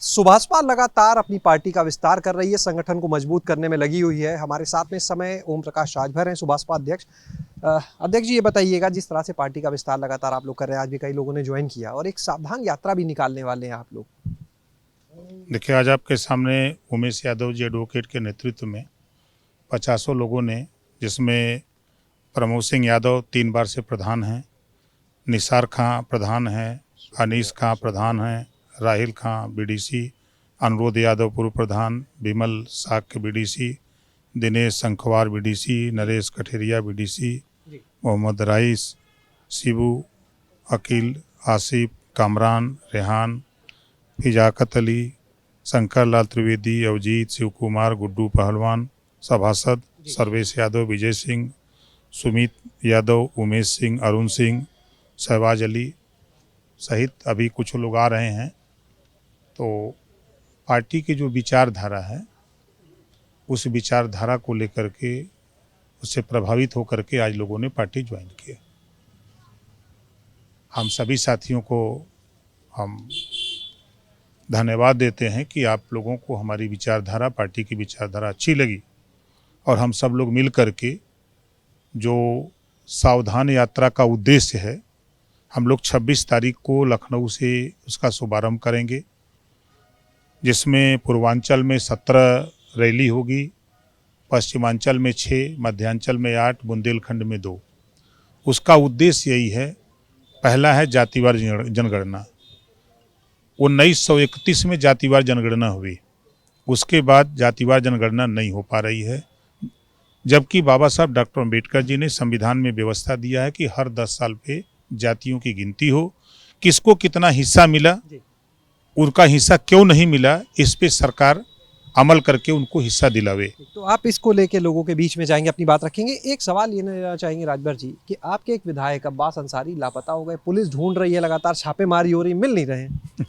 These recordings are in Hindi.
सुभाषपा लगातार अपनी पार्टी का विस्तार कर रही है, संगठन को मजबूत करने में लगी हुई है। हमारे साथ में इस समय ओम प्रकाश राजभर हैं, सुभाषपा अध्यक्ष। अध्यक्ष जी, ये बताइएगा, जिस तरह से पार्टी का विस्तार लगातार आप लोग कर रहे हैं, आज भी कई लोगों ने ज्वाइन किया और एक सावधान यात्रा भी निकालने वाले हैं आप लोग। देखिए, आज आपके सामने उमेश यादव जी एडवोकेट के नेतृत्व में 50 लोगों ने, जिसमें प्रमोद सिंह यादव 3 बार से प्रधान हैं, निसार खां प्रधान हैं, अनीस खां प्रधान हैं, राहिल खां बीडीसी, अनुरोध यादव पूर्व प्रधान, Vimal Sakya BDC, Dinesh Sankhwar BDC, Naresh Katheria BDC, Mohammad Rais, Shibu, Akeel, Asif, Kamran, Rehan, Fizakat Ali, Shankar Lal Trivedi, Avjeet, Shiv Kumar, Guddu Pahalwan, सभासद सर्वेश यादव, विजय सिंह, सुमित यादव, उमेश सिंह, अरुण सिंह, शहबाज अली सहित अभी कुछ लोग आ रहे हैं। तो पार्टी की जो विचारधारा है, उस विचारधारा को लेकर के, उससे प्रभावित होकर के आज लोगों ने पार्टी ज्वाइन की। हम सभी साथियों को हम धन्यवाद देते हैं कि आप लोगों को हमारी विचारधारा, पार्टी की विचारधारा अच्छी लगी और हम सब लोग मिल कर के जो सावधान यात्रा का उद्देश्य है, हम लोग 26 तारीख को लखनऊ से उसका शुभारंभ करेंगे, जिसमें पूर्वांचल में 17 रैली होगी, पश्चिमांचल में 6, मध्यांचल में 8, बुंदेलखंड में 2। उसका उद्देश्य यही है, पहला है जातिवार जनगणना। 1931 में जातिवार जनगणना हुई, उसके बाद जातिवार जनगणना नहीं हो पा रही है, जबकि बाबा साहब डॉक्टर अम्बेडकर जी ने संविधान में व्यवस्था दिया है कि हर 10 साल पे जातियों की गिनती हो, किसको कितना हिस्सा मिला, उनका हिस्सा क्यों नहीं मिला, इस पे सरकार अमल करके उनको हिस्सा दिलावे। तो आप इसको लेके लोगों के बीच में जाएंगे, अपनी बात रखेंगे। एक सवाल ये लेना चाहेंगे राजभर जी कि आपके एक विधायक अब्बास अंसारी लापता हो गए, पुलिस ढूंढ रही है, लगातार छापेमारी हो रही, मिल नहीं रहे हैं।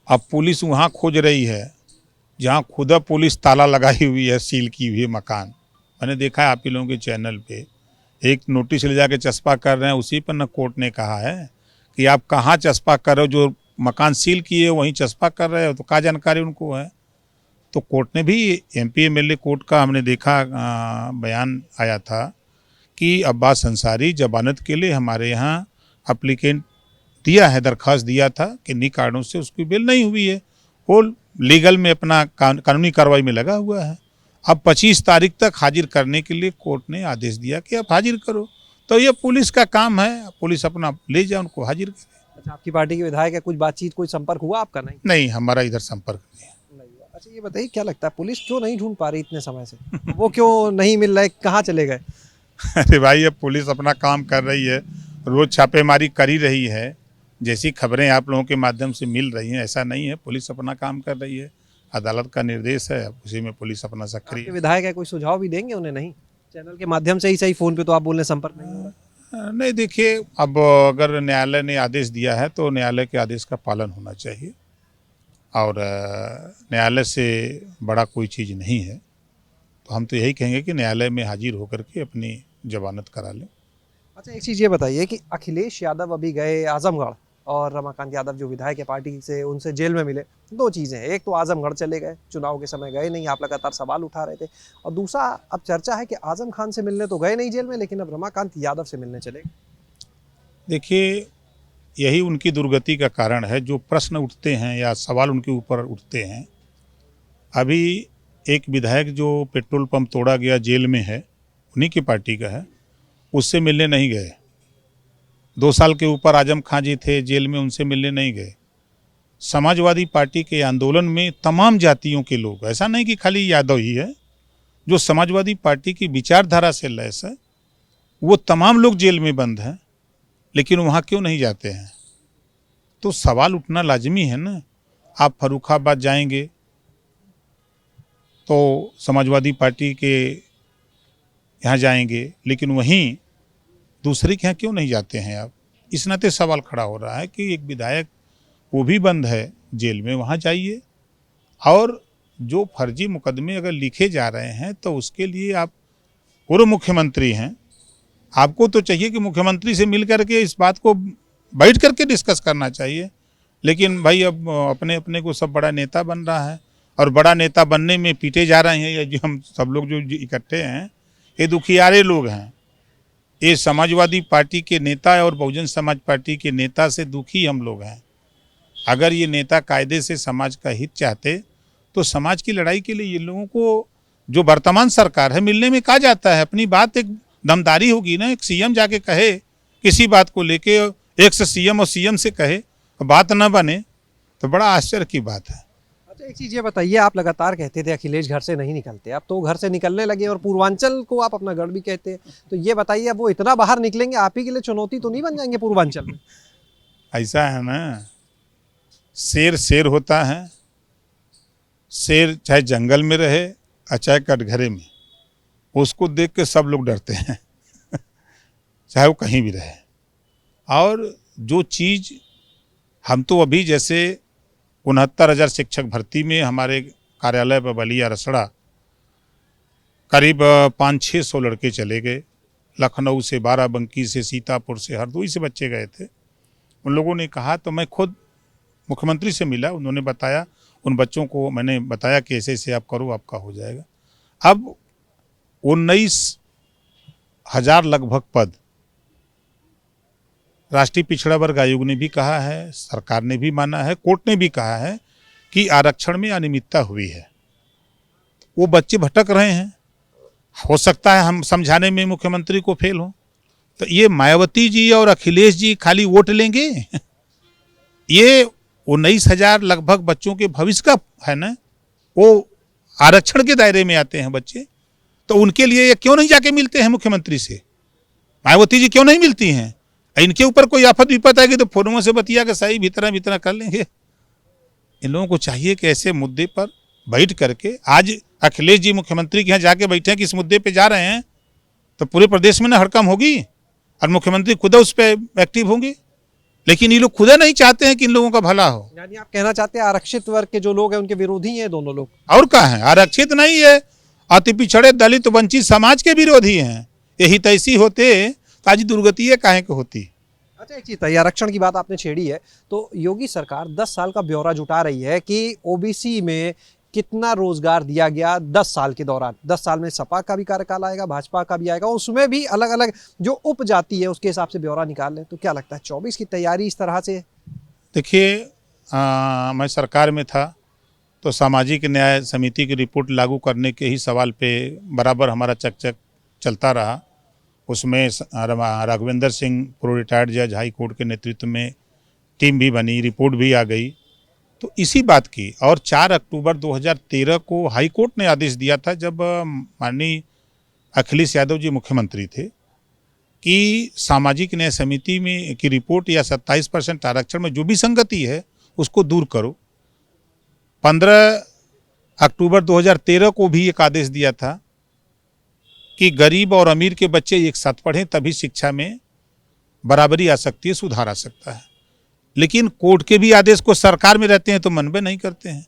अब पुलिस वहाँ खोज रही है जहाँ खुदा पुलिस ताला लगाई हुई है, सील की हुई है मकान। मैंने देखा है आप ही लोगों के चैनल पे एक नोटिस ले जाके चस्पा कर रहे हैं, उसी पर न कोर्ट ने कहा है कि आप कहाँ चस्पा कर रहे हो, जो मकान सील किए वहीं चस्पा कर रहे हो, तो क्या जानकारी उनको है। तो कोर्ट ने भी, एमपी एमएलए कोर्ट का हमने देखा बयान आया था कि अब्बास अंसारी जमानत के लिए हमारे यहाँ अप्लीकेंट दिया है, दरख्वास्त दिया था, किन्हीं कारणों से उसकी बेल नहीं हुई है, वो लीगल में अपना कानूनी कार्रवाई में लगा हुआ है। अब 25 तारीख तक हाजिर करने के लिए कोर्ट ने आदेश दिया कि आप हाजिर करो, तो ये पुलिस का काम है, पुलिस अपना ले जाए, उनको हाजिर करे। अच्छा, आपकी पार्टी के विधायक है, कुछ बातचीत, कोई संपर्क हुआ आपका? नहीं, हमारा इधर संपर्क नहीं है। अच्छा, ये बताइए, क्या लगता है पुलिस क्यों नहीं ढूंढ पा रही इतने समय से? वो क्यों नहीं मिल रहे, कहाँ चले गए? अरे भाई, अब पुलिस अपना काम कर रही है, रोज छापेमारी कर ही रही है। जैसी खबरें आप लोगों के माध्यम से मिल रही हैं, ऐसा नहीं है, पुलिस अपना काम कर रही है, अदालत का निर्देश है, उसी में पुलिस अपना सक्रिय है। विधायक है, कोई सुझाव भी देंगे उन्हें? नहीं, चैनल के माध्यम से ही सही, फोन पे तो आप बोल रहे संपर्क नहीं हो रहा। नहीं, देखिए, अब अगर न्यायालय ने आदेश दिया है तो न्यायालय के आदेश का पालन होना चाहिए, और न्यायालय से बड़ा कोई चीज़ नहीं है। तो हम तो यही कहेंगे कि न्यायालय में हाजिर होकर के अपनी जमानत करा लें। अच्छा, एक चीज़ ये बताइए कि अखिलेश यादव अभी गए आजमगढ़ और रमाकांत यादव जो विधायक है पार्टी से, उनसे जेल में मिले। दो चीज़ें हैं, एक तो आजमगढ़ चले गए, चुनाव के समय गए नहीं, आप लगातार सवाल उठा रहे थे, और दूसरा अब चर्चा है कि आजम खान से मिलने तो गए नहीं जेल में, लेकिन अब रमाकांत यादव से मिलने चले गए। देखिए, यही उनकी दुर्गति का कारण है, जो प्रश्न उठते हैं या सवाल उनके ऊपर उठते हैं। अभी एक विधायक जो पेट्रोल पंप तोड़ा गया जेल में है, उन्हीं की पार्टी का है, उससे मिलने नहीं गए। 2 साल के ऊपर आजम खां जी थे जेल में, उनसे मिलने नहीं गए। समाजवादी पार्टी के आंदोलन में तमाम जातियों के लोग, ऐसा नहीं कि खाली यादव ही है, जो समाजवादी पार्टी की विचारधारा से लैस है, वो तमाम लोग जेल में बंद हैं, लेकिन वहाँ क्यों नहीं जाते हैं? तो सवाल उठना लाजमी है ना। आप फर्रुखाबाद जाएंगे तो समाजवादी पार्टी के यहाँ जाएंगे, लेकिन वहीं दूसरे के यहाँ क्यों नहीं जाते हैं आप? इस नाते सवाल खड़ा हो रहा है कि एक विधायक, वो भी बंद है जेल में, वहाँ जाइए, और जो फर्जी मुकदमे अगर लिखे जा रहे हैं तो उसके लिए आप पूर्व मुख्यमंत्री हैं, आपको तो चाहिए कि मुख्यमंत्री से मिल करके इस बात को बैठ करके डिस्कस करना चाहिए। लेकिन भाई अब अपने अपने को सब बड़ा नेता बन रहा है, और बड़ा नेता बनने में पीटे जा रहे हैं। ये जो हम सब लोग जो इकट्ठे हैं, ये दुखियारे लोग हैं। ये समाजवादी पार्टी के नेता और बहुजन समाज पार्टी के नेता से दुखी हम लोग हैं। अगर ये नेता कायदे से समाज का हित चाहते तो समाज की लड़ाई के लिए ये लोगों को जो वर्तमान सरकार है मिलने में कहा जाता है। अपनी बात एक दमदारी होगी ना, एक सीएम जाके कहे किसी बात को लेके, एक से सीएम और सीएम से कहे, बात ना बने तो बड़ा आश्चर्य की बात है। अच्छा, एक चीज़ ये बताइए, आप लगातार कहते थे अखिलेश घर से नहीं निकलते, अब तो घर से निकलने लगे और पूर्वांचल को आप अपना गढ़ भी कहते हैं, तो ये बताइए अब वो इतना बाहर निकलेंगे, आप ही के लिए चुनौती तो नहीं बन जाएंगे पूर्वांचल में? ऐसा है ना, शेर शेर होता है। शेर चाहे जंगल में रहे और चाहे कटघरे में, उसको देख के सब लोग डरते हैं चाहे वो कहीं भी रहे। और जो चीज़ हम तो अभी जैसे 69,000 शिक्षक भर्ती में हमारे कार्यालय पर बलिया रसड़ा करीब 500-600 लड़के चले गए। लखनऊ से, बाराबंकी से, सीतापुर से, हरदोई से बच्चे गए थे। उन लोगों ने कहा, तो मैं खुद मुख्यमंत्री से मिला, उन्होंने बताया, उन बच्चों को मैंने बताया कि ऐसे ऐसे आप करो, आपका हो जाएगा। अब 19,000 लगभग पद राष्ट्रीय पिछड़ा वर्ग आयोग ने भी कहा है, सरकार ने भी माना है, कोर्ट ने भी कहा है कि आरक्षण में अनियमितता हुई है। वो बच्चे भटक रहे हैं, हो सकता है हम समझाने में मुख्यमंत्री को फेल हो। तो ये मायावती जी और अखिलेश जी खाली वोट लेंगे ये 19,000 लगभग बच्चों के भविष्य का है ना, वो आरक्षण के दायरे में आते हैं बच्चे, तो उनके लिए ये क्यों नहीं जाके मिलते हैं मुख्यमंत्री से? मायावती जी क्यों नहीं मिलती हैं? इनके ऊपर कोई आफत विपत आएगी तो फोरमों से बतिया के सही भीतरा कर लेंगे। इन लोगों को चाहिए कि ऐसे मुद्दे पर बैठ करके, आज अखिलेश जी मुख्यमंत्री के यहाँ जाके बैठे हैं कि इस मुद्दे पे जा रहे हैं, तो पूरे प्रदेश में ना हड़कम होगी और मुख्यमंत्री खुद उस पर एक्टिव होंगे। लेकिन ये लोग खुदा नहीं चाहते हैं कि इन लोगों का भला हो। यानी आप कहना चाहते हैं आरक्षित वर्ग के जो लोग हैं उनके विरोधी हैं दोनों लोग? और क्या है, आरक्षित नहीं है, अति पिछड़े दलित वंचित समाज के विरोधी हैं। यही तैसी होते तो आज दुर्गति काहे के होती। अच्छा, एक चीज था, आरक्षण की बात आपने छेड़ी है, तो योगी सरकार 10 साल का ब्यौरा जुटा रही है कि ओबीसी में कितना रोजगार दिया गया 10 साल के दौरान। 10 साल में सपा का भी कार्यकाल आएगा, भाजपा का भी आएगा, उसमें भी अलग अलग जो उपजाति है उसके हिसाब से ब्यौरा निकाल लें, तो क्या लगता है 24 की तैयारी इस तरह से? देखिए, मैं सरकार में था तो सामाजिक न्याय समिति की रिपोर्ट लागू करने के ही सवाल पे बराबर हमारा चकचक चलता रहा। उसमें राघवेंद्र सिंह प्रो रिटायर्ड जज हाई कोर्ट के नेतृत्व में टीम भी बनी, रिपोर्ट भी आ गई। तो इसी बात की, और 4 अक्टूबर 2013 को हाई कोर्ट ने आदेश दिया था, जब माननीय अखिलेश यादव जी मुख्यमंत्री थे, कि सामाजिक न्याय समिति में की रिपोर्ट या 27% आरक्षण में जो भी संगति है उसको दूर करो। 15 अक्टूबर 2013 को भी एक आदेश दिया था कि गरीब और अमीर के बच्चे एक साथ पढ़ें, तभी शिक्षा में बराबरी आ सकती है, सुधार आ सकता है। लेकिन कोर्ट के भी आदेश को सरकार में रहते हैं तो मनबे नहीं करते हैं,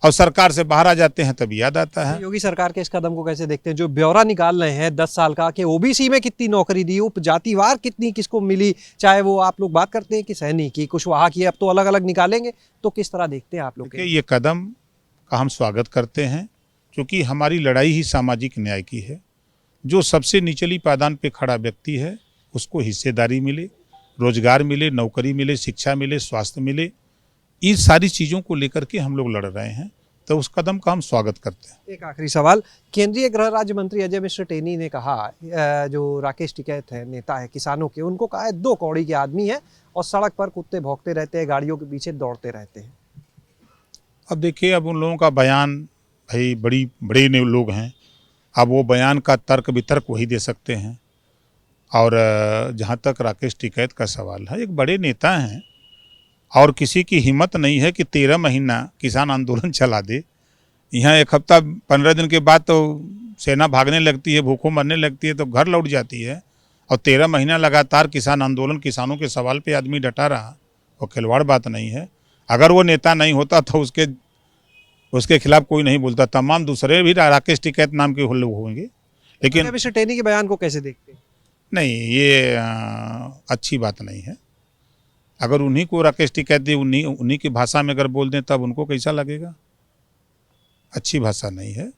और सरकार से बाहर आ जाते हैं तब याद आता है। योगी सरकार के इस कदम को कैसे देखते हैं, जो ब्यौरा निकाल रहे हैं 10 साल का कि ओबीसी में कितनी नौकरी दी, उपजातिवार कितनी किसको मिली, चाहे वो आप लोग बात करते हैं कि सैनी की, कुशवाहा की, अब तो अलग अलग निकालेंगे, तो किस तरह देखते हैं आप लोग? ये कदम का हम स्वागत करते हैं, क्योंकि हमारी लड़ाई ही सामाजिक न्याय की है। जो सबसे निचली पायदान पे खड़ा व्यक्ति है उसको हिस्सेदारी मिले, रोजगार मिले, नौकरी मिले, शिक्षा मिले, स्वास्थ्य मिले, इन सारी चीज़ों को लेकर के हम लोग लड़ रहे हैं, तो उस कदम का हम स्वागत करते हैं। एक आखिरी सवाल, केंद्रीय गृह राज्य मंत्री अजय मिश्र टेनी ने कहा, जो राकेश टिकैत है, नेता है किसानों के, उनको कहा है 2 कौड़ी के आदमी है और सड़क पर कुत्ते भौंकते रहते हैं, गाड़ियों के पीछे दौड़ते रहते हैं। अब देखिए, अब उन लोगों का बयान, भाई बड़े लोग हैं, अब वो बयान का तर्क वितर्क वही दे सकते हैं। और जहाँ तक राकेश टिकैत का सवाल है, एक बड़े नेता हैं और किसी की हिम्मत नहीं है कि 13 महीना किसान आंदोलन चला दे। यहाँ 1 हफ्ता 15 दिन के बाद तो सेना भागने लगती है, भूखों मरने लगती है, तो घर लौट जाती है, और 13 महीना लगातार किसान आंदोलन, किसानों के सवाल पे आदमी डटा रहा, वो खिलवाड़ बात नहीं है। अगर वो नेता नहीं होता तो उसके खिलाफ कोई नहीं बोलता, तमाम दूसरे भी राकेश टिकैत नाम के लोग होंगे। लेकिन मिस्टर टेनी के बयान को कैसे देखते हैं? नहीं, ये अच्छी बात नहीं है। अगर उन्हीं को राकेश टिकैत दी, उन्हीं उन्हीं की भाषा में अगर बोल दें तब उनको कैसा लगेगा? अच्छी भाषा नहीं है।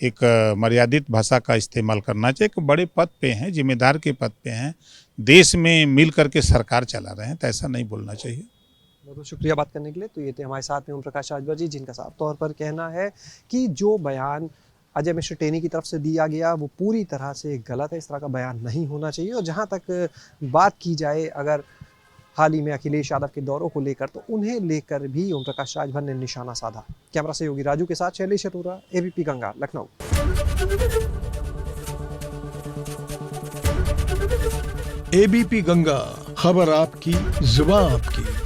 एक मर्यादित भाषा का इस्तेमाल करना चाहिए। एक बड़े पद पे हैं, जिम्मेदार के पद पे हैं, देश में मिल करके सरकार चला रहे हैं, तो ऐसा नहीं बोलना चाहिए। बहुत बहुत शुक्रिया बात करने के लिए। तो ये थे हमारे साथ में ओम प्रकाश राजभर जी, जिनका साफ तौर पर कहना है कि जो बयान अजय मिश्र टेनी की तरफ से दिया गया वो पूरी तरह से गलत है। इस तरह का बयान नहीं होना चाहिए। और जहाँ तक बात की जाए अगर हाल ही में अखिलेश यादव के दौरों को लेकर, तो उन्हें लेकर भी ओम प्रकाश राजभर ने निशाना साधा। कैमरा सहयोगी राजू के साथ शैलेश अरोरा, एबीपी गंगा, लखनऊ। एबीपी गंगा, खबर आपकी, जुबान आपकी।